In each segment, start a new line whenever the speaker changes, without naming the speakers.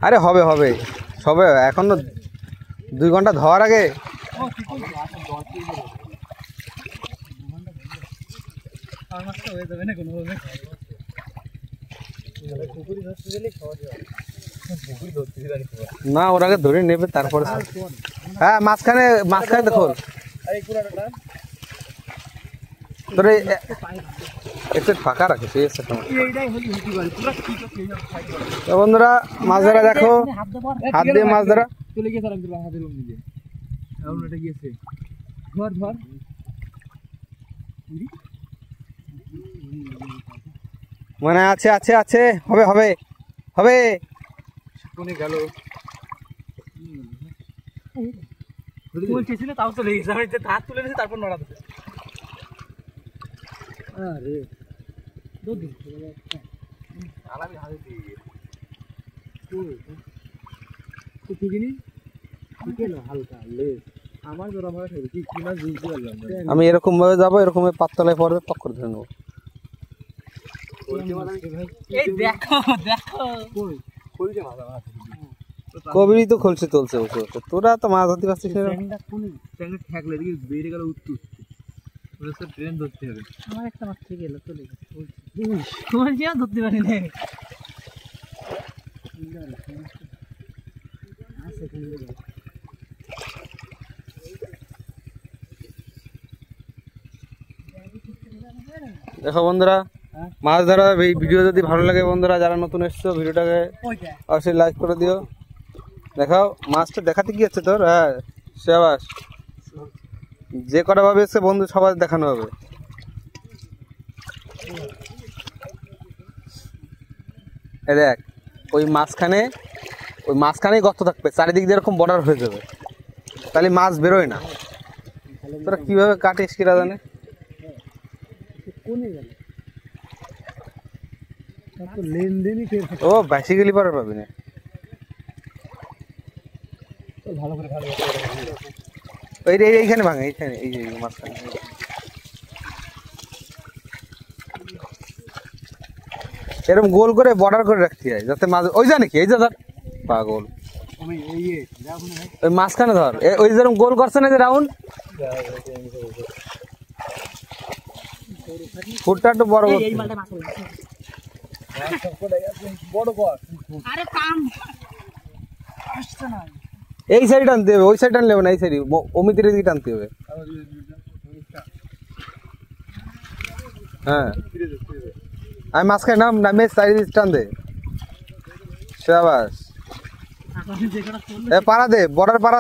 আরে হবে হবে সবে এখন 2 ঘন্টা ধোয়ার আগে না ওর আগে ধরে নেবে তারপরে হ্যাঁ মাঝখানে দেখো তোর একটু ফাঁকা রাখে সেই বন্ধুরা মাছ ধরা দেখো হাত দিয়ে মাছ ধরা চলে গিয়েছে মানে আছে আছে আছে হবে হবে হবে গেল তাও চলে গেছে হাত তুলে নিয়েছে তারপর নড়া দিচ্ছে আরে আমি এরকম ভাবে যাবো এরকম পাততলায় পড়বে পক করে ধরে নেবো কবিরই তো খলছে চলছে তোরা তো মাছ ধরতে পারছিস বেড়ে গেল ট্রেন ধরতে হবে আমার একটা মাছ থেকে গেল চলে গেছে ধরতে পারি না দেখো বন্ধুরা মাছ ধরা এই ভিডিও যদি ভালো লাগে বন্ধুরা যারা নতুন এসছো ভিডিওটাকে অবশ্যই লাইক করে দিও দেখাও মাছটা দেখাতে কি আছে তোর হ্যাঁ শাবাশ যে কটা ভাবে এসছে বন্ধু সবার দেখানো হবে এই দেখ ওই মাঝখানেই গর্ত থাকবে চারিদিক দিয়ে এরকম বর্ডার হয়ে যাবে তাহলে মাছ বেরোয় না তোরা কিভাবে কাটিস কিরা জানে ও বেসিক্যালি পরে পাবি না ভালো করে এইখানে ভাঙে এইখানে এই যে মাঝখানে এরকম গোল করে বর্ডার করে রাখতে হয় যাতে মাছ ওই জানে কি এই যে ধর পাগল ওই মাঝখানে ধর ওই যেরকম গোল করছে না যে রাউন্ড ফুটটা একটু বড় এই সাইড টানতে হবে ওই সাইড টানলে হবে না এই সাইড অমিতের দিকে টানতে হবে হ্যাঁ আমি মাঝখানে নামে চারিদিক টান দে শাবাশ পাড়া দে বর্ডার পাড়া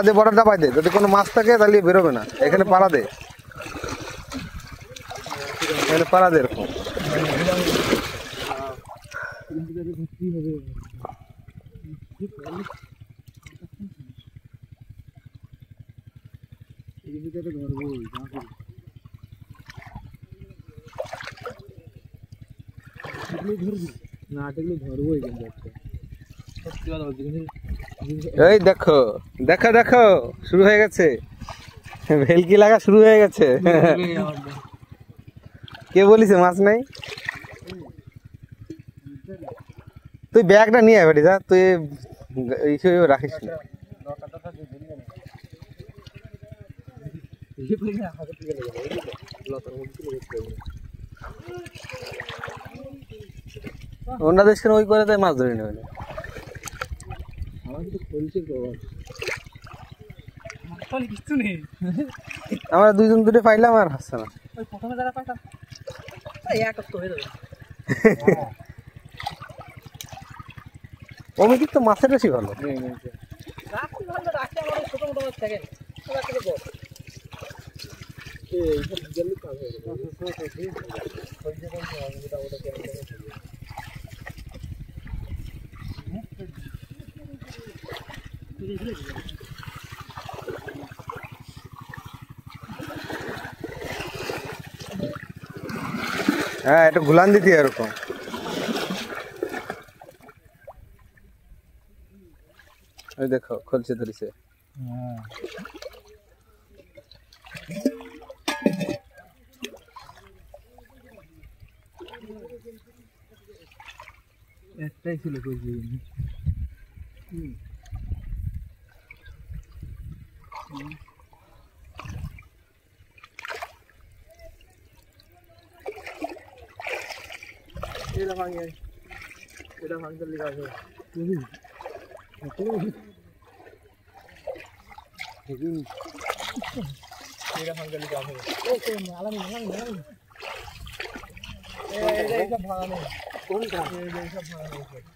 দে বর্ডারটা পাই দে যদি কোনো মাছ থাকে তাহলে বেরোবে না এখানে পাড়া দে এখানে পাড়া দে এরকম এই দেখো দেখো দেখো শুরু হয়ে গেছে ভেলকি লাগা শুরু হয়ে গেছে কে বলিস মাছ নাই তুই ব্যাগটা নিয়ে আয় যা তুই রাখিস না অন্য দেশকে ওই করে তাই মাছ ধরে নেবে আমরা দুইজন দুটো পাইলাম আর হাসছে না অমিত তো মাছের বেশি ভালো হ্যাঁ একটু গুলান দিতি এরকম ওই দেখো খলছে ধরেছে একটাই ছিল কইছি এটা ভাঙতে লিখা আছে এটা ভাঙতে লিখা আছে আলামি এই সব ভাঙা নেই কোনটা এই সব ভাঙা নেই